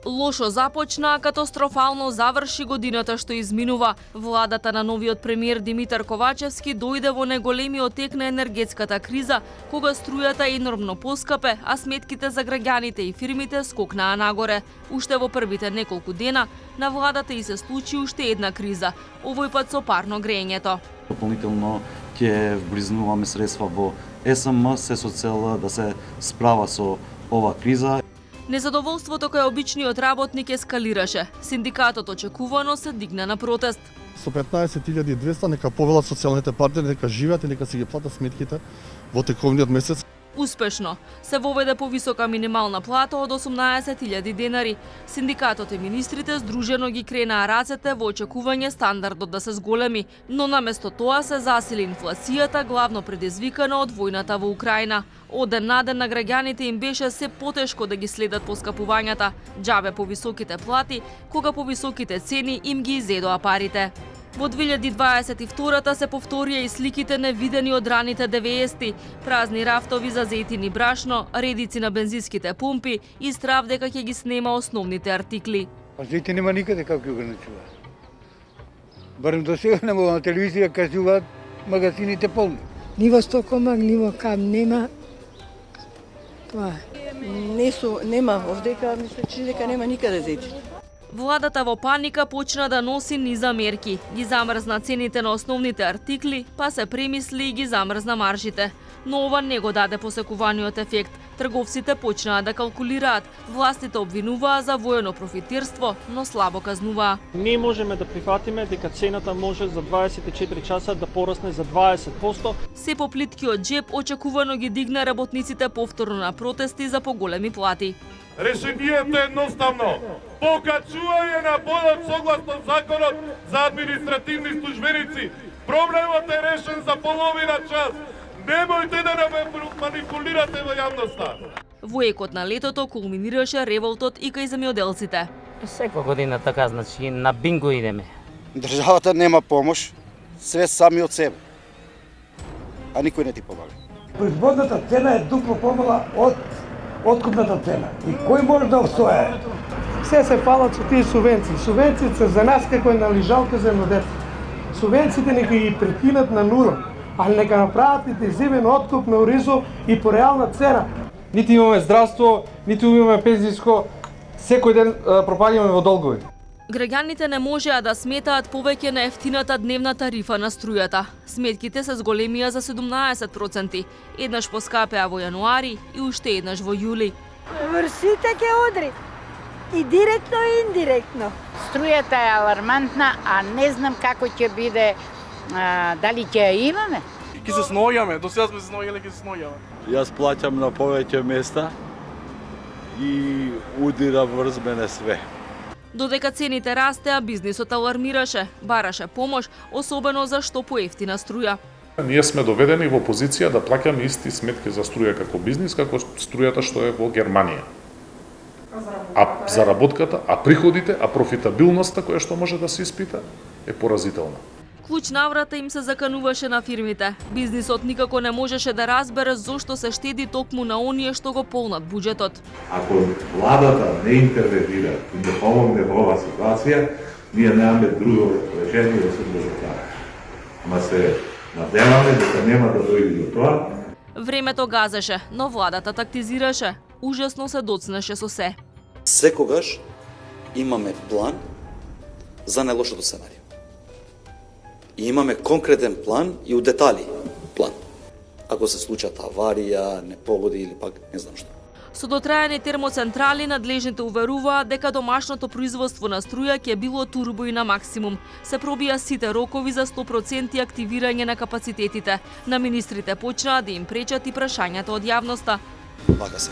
Лошо започна, катастрофално заврши годината што изминува. Владата на новиот премиер Димитар Ковачевски дојде во неголемиот тек на енергетската криза, кога струјата енормно поскапе, а сметките за граѓаните и фирмите скокнаа нагоре. Уште во првите неколку дена на владата и се случи уште една криза, овој пат со парно грењето. Дополнително ќе вблизнуваме средства во СМ се со цел да се справа со ова криза. Незадоволството кај обичниот работник ескалираше. Синдикатот очекувано се дигна на протест. Со 15.200 нека повелат социјалните партнери, нека живеат и нека си ги платат сметките во тековниот месец. Успешно се воведе повисока минимална плата од 18.000 денари. Синдикатот и министрите здружено ги кренаа рацете во очекување стандардот да се зголеми, но наместо тоа се засили инфлацијата, главно предизвикана од војната во Украина. Од ден на ден на граѓаните им беше се потешко да ги следат поскапувањата. Џабе повисоките плати, кога повисоките цени им ги изедоа парите. Во 2022 се повторија и сликите невидени од раните 90-ти. Празни рафтови за зејтин и брашно, редици на бензинските пумпи и страв дека ќе ги снема основните артикли. А зејтин нема никаде како ќе го начува. Барем до сега нема на телевизија кажуваат магазините полни. Ни во Стокомак, ни во Кам нема. Тоа нема овдека, мисле дека нема никаде зејтин. Владата во паника почна да носи низа мерки. Ги замрзна цените на основните артикли, па се премисли и ги замрзна маржите. Но ова не го даде посекуваниот ефект. Трговците почнаа да калкулираат. Властите обвинуваа за воено профитирство, но слабо казнуваа. Не можеме да прифатиме дека цената може за 24 часа да порасне за 20%. Се по плиткиот джеп очекувано ги дигна работниците повторно на протести за поголеми плати. Решението е едноставно. Покачување на подот согласно законот за административни службеници. Проблемот е решен за половина час. Немојте да манипулирате во јавноста. Во екот на летото кулминираше револтот и кај земјоделците. Секоја година така, значи на бинго идеме. Државата нема помош, све сами од себе. А никој не ти помага. Производната цена е дупло помала од откупната цена. И кој може да обстоја? Се се фалат со тие субвенции. Субвенциите се за нас како належалка земјоделци. Субвенциите нека ги прекинат на нула, а нека направат интензивен откуп на оризо и по реална цена. Нити имаме здравство, нити имаме пензиско, секој ден пропаѓаме во долгови. Граѓаните не можеа да сметаат повеќе на ефтината дневна тарифа на струјата. Сметките се зголемија за 17%. Еднаш поскапеа во јануари и уште еднаш во јули. Врсите ќе одри. И директно и индиректно. Струјата е алармантна, а не знам како ќе биде, дали ќе ја имаме. Ки се сноѓаме, до сега сме се сноѓале, ки се сноѓаме. Јас плаќам на повеќе места и удира врз мене све. Додека цените растеа, бизнисот алармираше, бараше помош, особено за што поевтина струја. Ние сме доведени во позиција да плаќаме исти сметки за струја како бизнис, како струјата што е во Германија. А заработката, а приходите, а профитабилноста која што може да се испита е поразителна. Клуч наврата им се закануваше на фирмите. Бизнисот никако не можеше да разбере зошто се штеди токму на оние што го полнат буџетот. Ако владата не интервенира и не помогне во оваа ситуација, ние немаме друго решение да се дожекаме. Ама се надеваме дека нема да дојде до тоа. Времето газеше, но владата тактизираше. Ужасно се доцнеше со се. Секогаш имаме план за најлошото сценарио. И имаме конкретен план и у детали план. Ако се случат аварија, непогоди или пак не знам што. Со дотрајани термоцентрали надлежните уверуваат дека домашното производство на струја ќе било турбо и на максимум. Се пробија сите рокови за 100% активирање на капацитетите. На министрите почнаа да им пречат и прашањата од јавноста. Лага се.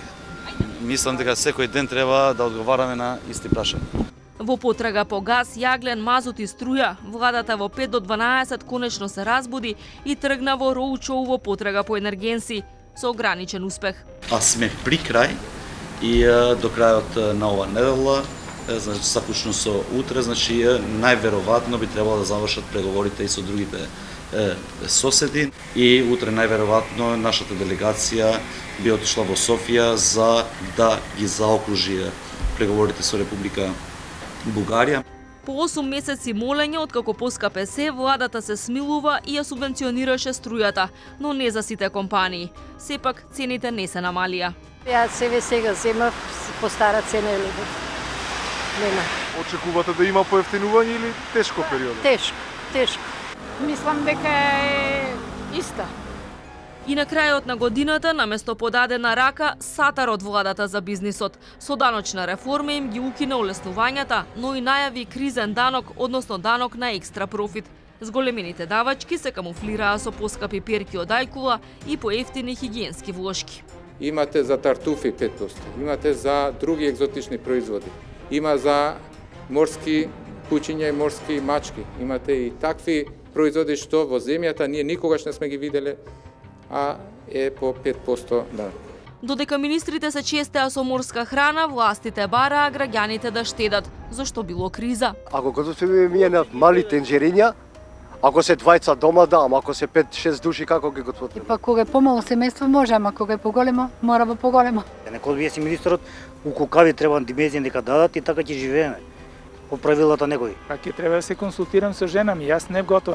Мислам дека секој ден треба да одговараме на исти прашања. Во потрага по газ, јаглен, мазут и струја, владата во 5 до 12 конечно се разбуди и тргна во роучоу во потрага по енергенси, со ограничен успех. А сме при крај и до крајот на ова недела, значи сакучно со утре, значи најверојатно би требало да завршат преговорите и со другите соседи и утре најверојатно нашата делегација би отишла во Софија за да ги заокружи преговорите со Република Бугарија. По 8 месеци молење откако поскапе се, владата се смилува и ја субвенционираше струјата, но не за сите компании. Сепак цените не се намалија. Ја себе сега земав по стара цена или нема. Очекувате да има поевтинување или тешко период? Тешко. Мислам дека е иста. И на крајот на годината, наместо подадена рака, сатар од владата за бизнисот. Со даночна реформа им ги укина олеснувањата, но и најави кризен данок, односно данок на екстра профит. Зголемените давачки се камуфлираа со поскапи перки од ајкула и поевтини хигиенски влошки. Имате за тартуфи 5%, имате за други екзотични производи, има за морски кучиња и морски мачки, имате и такви производи што во земјата ние никогаш не сме ги виделе, а е по 5% да. Додека министрите се честеа со морска храна, властите бараа граѓаните да штедат, зашто било криза. Ако го мијанат мали тенџериња, ако се двајца дома да, ама ако се 5-6 души како ги готват? Па кога е помало семејство може, ама кога е поголемо, мора во поголемо. Некој вие си министерот, у кукави треба димезија нека дадат и така ќе живееме. По правилата некои. Па ќе треба да се консултирам со жена ми, јас не готвам.